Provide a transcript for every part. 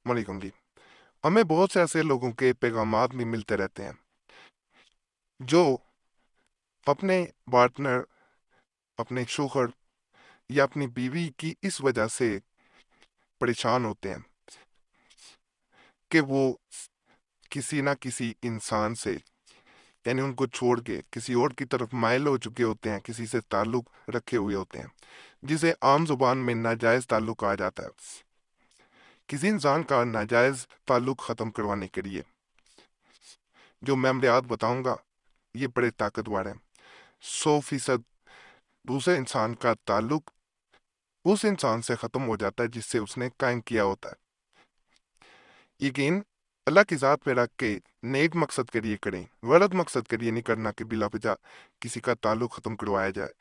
वालेकुम जी। हमें बहुत से ऐसे लोगों के पैगामात भी मिलते रहते हैं जो अपने पार्टनर, अपने शोहर या अपनी बीवी की इस वजह से परेशान होते हैं कि वो किसी ना किसी इंसान से, यानी उनको छोड़ के किसी और की तरफ माइल हो चुके होते हैं, किसी से ताल्लुक रखे हुए होते हैं, जिसे आम जुबान में नाजायज ताल्लुक कहा जाता है। किसी इंसान का नाजायज ताल्लुक खत्म करवाने के लिए जो मैं अमलियात बताऊंगा, ये बड़े ताकतवर हैं। 100% दूसरे इंसान का ताल्लुक उस इंसान से खत्म हो जाता है जिससे उसने कायम किया होता है। यकीन अल्लाह की ज़ात पे रख के नेक मकसद के लिए करें, गलत मकसद के लिए नहीं करना कि बिला वजह किसी का ताल्लुक खत्म करवाया जाए।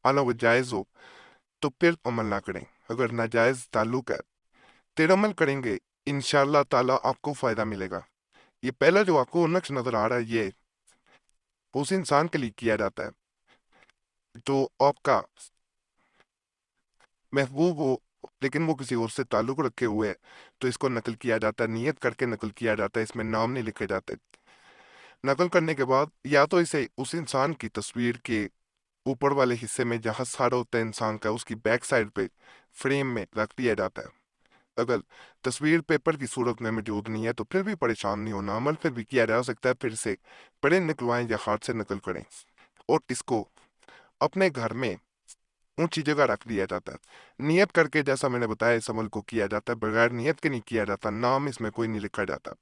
आला वो जायज़ हो तो फिर अमल ना करें। अगर नाजायज़ ताल्लुक है फिर अमल करेंगे, इंशाअल्लाह ताला आपको फ़ायदा मिलेगा। ये पहला जो आपको नक्श नज़र आ रहा है, ये उस इंसान के लिए किया जाता है जो आपका महबूब हो, लेकिन वो किसी और से ताल्लुक रखे हुए है, तो इसको नकल किया जाता है, नियत करके नकल किया जाता है, इसमें नाम नहीं लिखे जाते। नकल करने के बाद या तो इसे उस इंसान की तस्वीर के ऊपर वाले हिस्से में जहां सर होता है इंसान का, उसकी बैक साइड पे फ्रेम में रख दिया जाता है। अगर तस्वीर पेपर की सूरत में मौजूद नहीं है तो फिर भी परेशान नहीं होना, अमल फिर भी किया जा सकता है। फिर से पढ़े निकलवाएं या हाथ से नकल करें और इसको अपने घर में ऊंची जगह रख दिया जाता है। नियत करके जैसा मैंने बताया इस अमल को किया जाता है, बगैर नियत के नहीं किया जाता, नाम इसमें कोई नहीं लिखा जाता।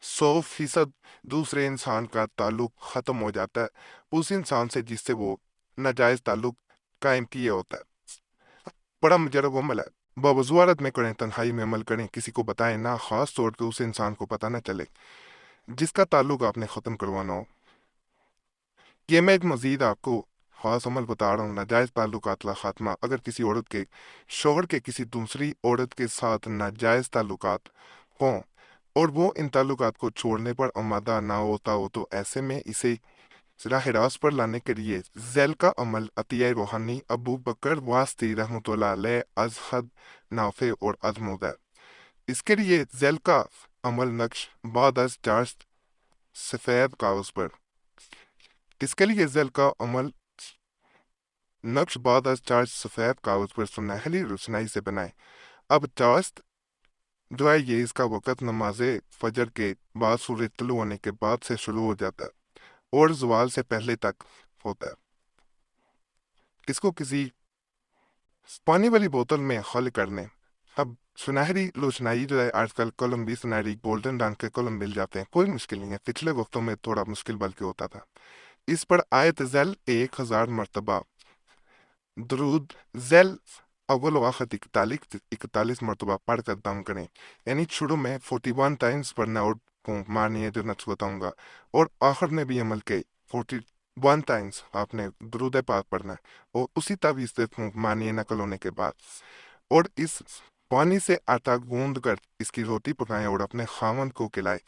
100% दूसरे इंसान का ताल्लुक खत्म हो जाता है उस इंसान से जिससे वो नाजायज ताल्लुक कायम किए होता है। बड़ा मुजरब अमल है। बावजूद में करें, तन्हाई में अमल करें, किसी को बताएं ना, खास तौर पे उस इंसान को पता ना चले जिसका ताल्लुक आपने खत्म करवाना हो। ये मैं एक मजीद आपको खास अमल बता रहा हूँ, नाजायज ताल्लुकात का खात्मा। अगर किसी औरत के शोहर के किसी दूसरी औरत के साथ नाजायज ताल्लुकात हों और वो इन ताल्लुकात को छोड़ने पर आमादा ना होता हो, तो ऐसे में इसे राह रास्त पर लाने के लिए जैल का अमल अतिया रूहानी अबू बकर वास्ती रहमतुल्लाह अलैह अजहद नाफे और अजमुद है। इसके लिए जैल का अमल नक्श बाद अज चार्ज सफेद कागज पर, इसके लिए जैल का अमल नक्श बाद अज चार्ज सफेद कागज पर सुनहरी रोशनाई से बनाए। अब चाश्त जो है ये इसका वक़्त नमाज फजर के बाद सूरज तुलू होने के बाद से शुरू हो जाता है और जवाल से पहले तक होता है। इसको किसी पानी वाली बोतल में हल कर लें। अब सुनहरी रोशनाई जो है, आजकल कलम भी सुनहरी गोल्डन रंग के कलम मिल जाते हैं, कोई मुश्किल नहीं है। पिछले वक्तों में थोड़ा मुश्किल बल्कि होता था। इस पर आयत ज़ैल 1000 मरतबा, दरूद ज़ैल अव्वल व आखिर 41 मरतबा पढ़ कर दम करें। यानी शुरू में 41 टाइम्स पढ़ना और मानी है जो नक्श बताऊंगा, और आखिर में भी अमल के 41 टाइम्स आपने दरूद पाक पढ़ना है, और उसी तावीज़ से मानी नकल होने के बाद और इस पानी से आटा गूंद कर इसकी रोटी पकाएं और अपने खामन को खिलाएं।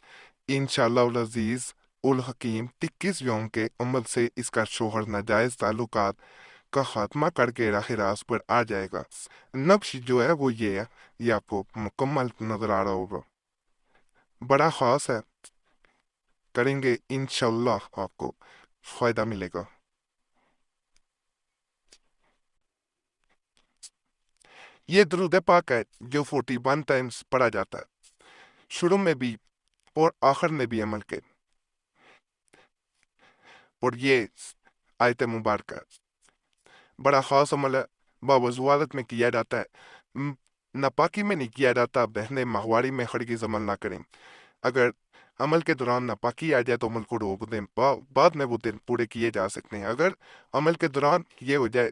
इंशाअल्लाह अजीज उल हकीम 21 यौम के अमल से इसका शोहर नाजायज ताल्लुकात का खात्मा करके राह रास्त पर आ जाएगा। नक्श जो है वो ये है, ये आपको मुकम्मल नजर आ रहा होगा, बड़ा खास है। करेंगे इंशाअल्लाह आपको फायदा मिलेगा। ये दरूद पाक है जो 41 टाइम्स पढ़ा जाता है, शुरू में भी और आखिर में भी अमल के। और ये आयत मुबारक है, बड़ा खास अमल है, बावजूदत में किया जाता है। नापाकी में नहीं किया जाता। बहने माहवारी में हरगिज़ अमल ना करें। अगर अमल के दौरान नापाकी आ जाए तो अमल को रोक दें, बाद में वो दिन पूरे किए जा सकते हैं। अगर अमल के दौरान ये हो जाए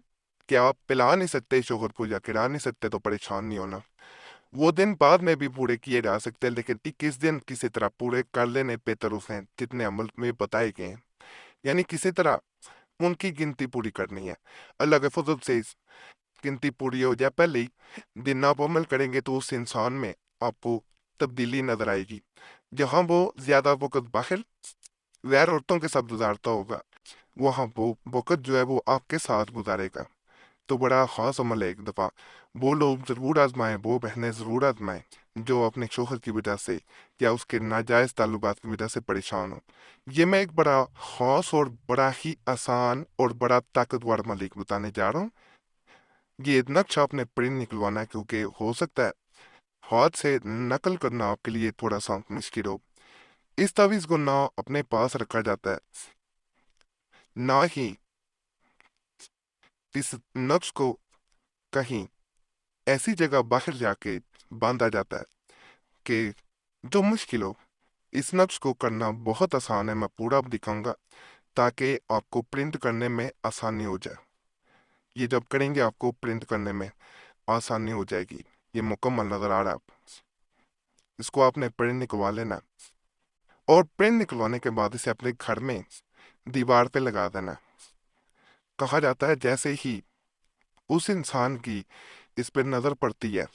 कि आप पिला नहीं सकते शोहर को या खिला नहीं सकते, तो परेशान नहीं होना, वो दिन बाद में भी पूरे किए जा सकते हैं, लेकिन 21 दिन किसी तरह पूरे कर लेने बेहतर हैं जितने अमल में बताए गए हैं। यानी किसी तरह उनकी गिनती पूरी करनी है। अल्लाह के फजल से इस गिनती पूरी हो जाए पहले ही दिन आप अमल करेंगे तो उस इंसान में आपको तब्दीली नजर आएगी। जहां वो ज्यादा वक्त बाहर गैर औरतों के साथ गुजारता होगा, वहां वो वक्त जो है वो आपके साथ गुजारेगा। तो बड़ा खास अमल है। एक दफा वो लोग जरूर आजमाएं, वो बहनें जरूर आजमाएं جو اپنے شوہر کی وجہ سے یا اس کے ناجائز تعلقات کی وجہ سے پریشان ہو۔ یہ میں ایک بڑا خاص اور بڑا ہی آسان اور بڑا طاقتور عمل بتانے جا رہا ہوں۔ یہ نقش آپ نے پرنٹ نکلوانا ہے، کیونکہ ہو سکتا ہے ہاتھ سے نقل کرنا آپ کے لیے تھوڑا سا مشکل ہو۔ اس تعویذ کو نہ اپنے پاس رکھا جاتا ہے، نہ ہی اس نقش کو کہیں ایسی جگہ باہر جا کے باندھا جاتا ہے کہ جو مشکل ہو۔ اس نقش کو کرنا بہت آسان ہے، میں پورا دکھاؤں گا تاکہ آپ کو پرنٹ کرنے میں آسانی ہو جائے۔ یہ جب کریں گے آپ کو پرنٹ کرنے میں آسانی ہو جائے گی۔ یہ مکمل نظر آ رہا ہے، اس کو آپ نے پرنٹ نکلوا لینا، اور پرنٹ نکلوانے کے بعد اسے اپنے گھر میں دیوار پہ لگا دینا۔ کہا جاتا ہے جیسے ہی اس انسان کی اس پہ نظر پڑتی ہے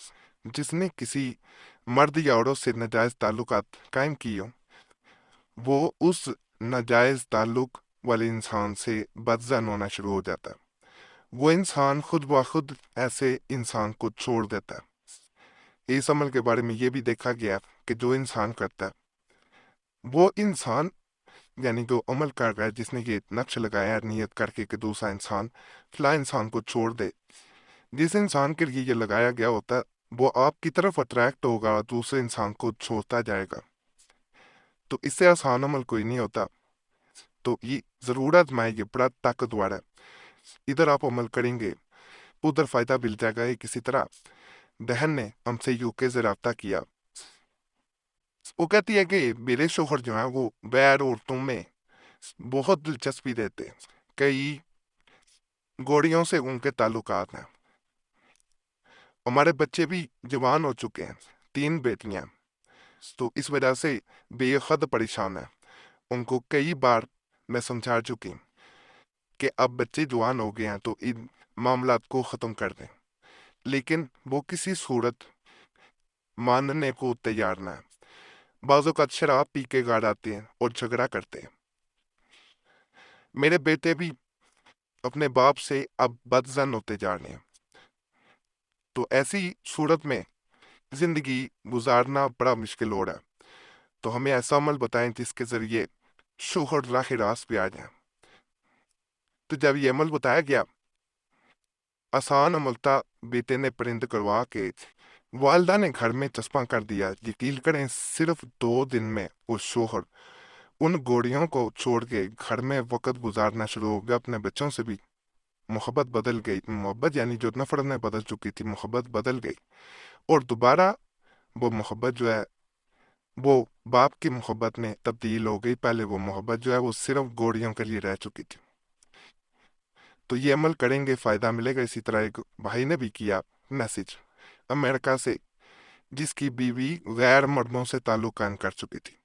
جس نے کسی مرد یا عورت سے ناجائز تعلقات قائم کی ہو، وہ اس ناجائز تعلق والے انسان سے بدظن ہونا شروع ہو جاتا ہے۔ وہ انسان خود بخود ایسے انسان کو چھوڑ دیتا ہے۔ اس عمل کے بارے میں یہ بھی دیکھا گیا کہ جو انسان کرتا ہے وہ انسان، یعنی جو عمل کر رہا ہے، جس نے یہ نقش لگایا ہے نیت کر کے کہ دوسرا انسان فلاں انسان کو چھوڑ دے، جس انسان کے لیے یہ لگایا گیا ہوتا ہے وہ آپ کی طرف اٹریکٹ ہوگا اور دوسرے انسان کو چھوڑتا جائے گا۔ تو اس سے آسان عمل کوئی نہیں ہوتا، تو یہ ضرورت میں یہ بڑا طاقتور ہے۔ ادھر آپ عمل کریں گے، ادھر فائدہ مل جائے گا۔ کسی طرح بہن نے ہم سے UK سے رابطہ کیا، وہ کہتی ہے کہ میرے شوہر جو ہیں وہ غیر عورتوں میں بہت دلچسپی دیتے ہیں، کئی گوڑیوں سے ان کے تعلقات ہیں، ہمارے بچے بھی جوان ہو چکے ہیں، 3 بیٹیاں، تو اس وجہ سے بے حد پریشان ہے۔ ان کو کئی بار میں سمجھا چکی کہ اب بچے جوان ہو گئے ہیں تو ان معاملات کو ختم کر دیں، لیکن وہ کسی صورت ماننے کو تیار نہ ہے۔ بعض اوقات شراب پی کے گھر آتے ہیں اور جھگڑا کرتے ہیں۔ میرے بیٹے بھی اپنے باپ سے اب بدظن ہوتے جا رہے ہیں، تو ایسی صورت میں زندگی گزارنا بڑا مشکل ہو رہا ہے۔ تو ہمیں ایسا عمل بتائیں جس کے ذریعے شوہر راہ راست پہ آ جائیں۔ تو جب یہ عمل بتایا گیا، آسان عمل تھا، بیٹے نے پرنٹ کروا کے والدہ نے گھر میں چسپاں کر دیا۔ یقین کریں صرف 2 دن میں وہ شوہر ان گوڑیوں کو چھوڑ کے گھر میں وقت گزارنا شروع ہو گیا۔ اپنے بچوں سے بھی محبت بدل گئی، محبت یعنی جو نفرت میں بدل چکی تھی محبت بدل گئی، اور دوبارہ وہ محبت جو ہے وہ باپ کی محبت میں تبدیل ہو گئی۔ پہلے وہ محبت جو ہے وہ صرف گوڑیوں کے لیے رہ چکی تھی۔ تو یہ عمل کریں گے فائدہ ملے گا۔ اسی طرح ایک بھائی نے بھی کیا میسج امریکہ سے، جس کی بیوی غیر مردوں سے تعلق قائم کر چکی تھی۔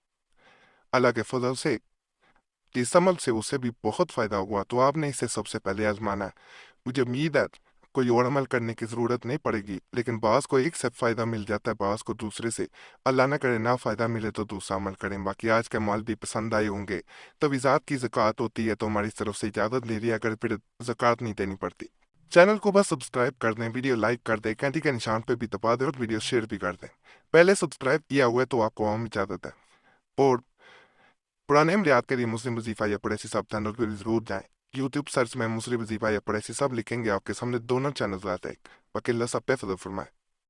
اللہ کے فضل سے اس عمل سے اسے بھی بہت فائدہ ہوا، تو آپ نے اسے سب سے پہلے آزمانا ہے۔ مجھے امید ہے کوئی اور عمل کرنے کی ضرورت نہیں پڑے گی، لیکن بعض کو ایک سے فائدہ مل جاتا ہے، بعض کو دوسرے سے۔ اللہ نہ کرے نہ فائدہ ملے تو دوسرا عمل کریں۔ باقی آج کے مال بھی پسند آئے ہوں گے۔ تویزات کی زکوٰۃ ہوتی ہے تو ہماری طرف سے اجازت لے لیا، اگر پھر زکوٰۃ نہیں دینی پڑتی۔ چینل کو بس سبسکرائب کر دیں، ویڈیو لائک کر دیں، گھنٹی کے نشان پہ بھی دبا دیں اور ویڈیو شیئر بھی کر دیں۔ پہلے سبسکرائب کیا ہوا ہے تو آپ کو عام اجازت ہے، اور پرانے عملیات کے لیے مسلم وظیفہ یا پریسی صاحب چینل پہ بھی ضرور جائیں۔ یوٹیوب سرچ میں مسلم وظیفہ یا پریسی صاحب لکھیں گے، آپ کے سامنے دونوں چینلز آتے ہیں۔ باقی اللہ سب پہ فضل فرمائے۔